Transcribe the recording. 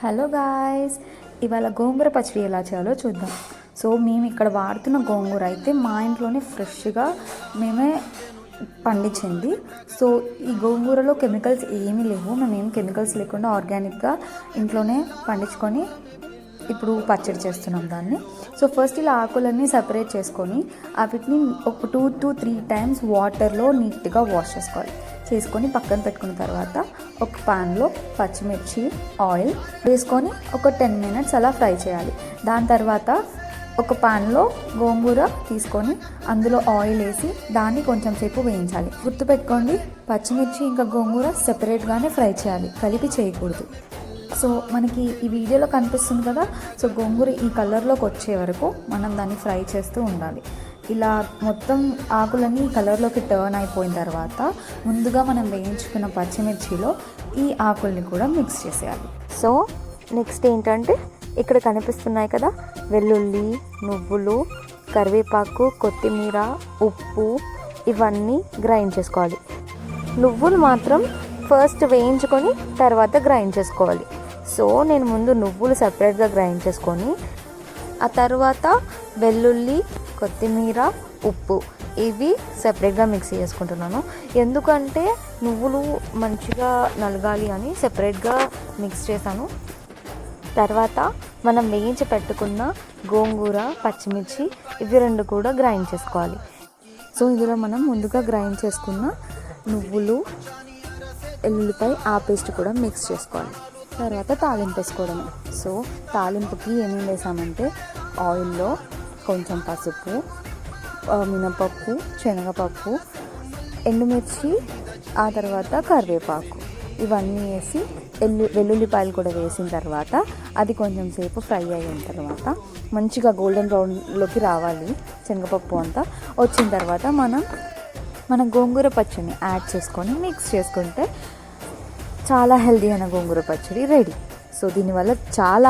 Hello guys, ఇవాళ గోంగూర పచ్చడి ఎలా చేయాలో చూద్దాం. సో మేము ఇక్కడ వాడుతున్న గోంగూర అయితే మా ఇంట్లోనే ఫ్రెష్గా మేమే పండించింది. సో ఈ గోంగూరలో కెమికల్స్ ఏమీ లేవు. మేము కెమికల్స్ లేకుండా ఆర్గానిక్గా ఇంట్లోనే పండించుకొని ఇప్పుడు పచ్చడి చేస్తున్నాం దాన్ని. సో ఫస్ట్ ఇలా ఆకులన్నీ సపరేట్ చేసుకొని వీటిని ఒక 2 to 3 times వాటర్లో నీట్గా వాష్ చేసుకొని పక్కన పెట్టుకున్న తర్వాత ఒక ప్యాన్లో పచ్చిమిర్చి ఆయిల్ వేసుకొని ఒక 10 minutes అలా ఫ్రై చేయాలి. దాని తర్వాత ఒక ప్యాన్లో గోంగూర తీసుకొని అందులో ఆయిల్ వేసి దాన్ని కొంచెం సేపు వేయించాలి. గుర్తుపెట్టుకోండి, పచ్చిమిర్చి ఇంకా గోంగూర సెపరేట్గానే ఫ్రై చేయాలి, కలిపి చేయకూడదు. సో మనకి ఈ వీడియోలో కనిపిస్తుంది కదా, సో గోంగూర ఈ కలర్లోకి వచ్చే వరకు మనం దాన్ని ఫ్రై చేస్తూ ఉండాలి. ఇలా మొత్తం ఆకులన్నీ ఈ కలర్లోకి టర్న్ అయిపోయిన తర్వాత ముందుగా మనం వేయించుకున్న పచ్చిమిర్చిలో ఈ ఆకుల్ని కూడా మిక్స్ చేసేయాలి. సో నెక్స్ట్ ఏంటంటే ఇక్కడ కనిపిస్తున్నాయి కదా, వెల్లుల్లి, నువ్వులు, కరివేపాకు, కొత్తిమీర, ఉప్పు ఇవన్నీ గ్రైండ్ చేసుకోవాలి. నువ్వులు మాత్రం ఫస్ట్ వేయించుకొని తర్వాత గ్రైండ్ చేసుకోవాలి. సో నేను ముందు నువ్వులు సపరేట్గా గ్రైండ్ చేసుకొని ఆ తర్వాత వెల్లుల్లి, కొత్తిమీర, ఉప్పు ఇవి సపరేట్గా మిక్సీ చేసుకుంటున్నాను. ఎందుకంటే నువ్వులు మంచిగా నలగాలి అని సపరేట్గా మిక్స్ చేశాను. తర్వాత మనం వేయించి పెట్టుకున్న గోంగూర, పచ్చిమిర్చి ఇవి రెండు కూడా గ్రైండ్ చేసుకోవాలి. సో ఇందులో మనం ముందుగా గ్రైండ్ చేసుకున్న నువ్వులు, ఎల్లుల్లిపాయ ఆ పేస్ట్ కూడా మిక్స్ చేసుకోవాలి. తర్వాత తాలింపు వేసుకోవడమే. సో తాలింపుకి ఏమేమి వేసామంటే ఆయిల్లో కొంచెం పసుపు, మినపప్పు, శనగపప్పు, ఎండుమిర్చి, ఆ తర్వాత కరివేపాకు ఇవన్నీ వేసి వెల్లుల్లిపాయలు కూడా వేసిన తర్వాత అది కొంచెం సేపు ఫ్రై అయిన తర్వాత మంచిగా గోల్డెన్ బ్రౌన్లోకి రావాలి. శనగపప్పు అంతా వచ్చిన తర్వాత మన గోంగూర పచ్చడిని యాడ్ చేసుకొని మిక్స్ చేసుకుంటే చాలా హెల్దీ అయిన గోంగూర పచ్చడి రెడీ. సో దీనివల్ల చాలా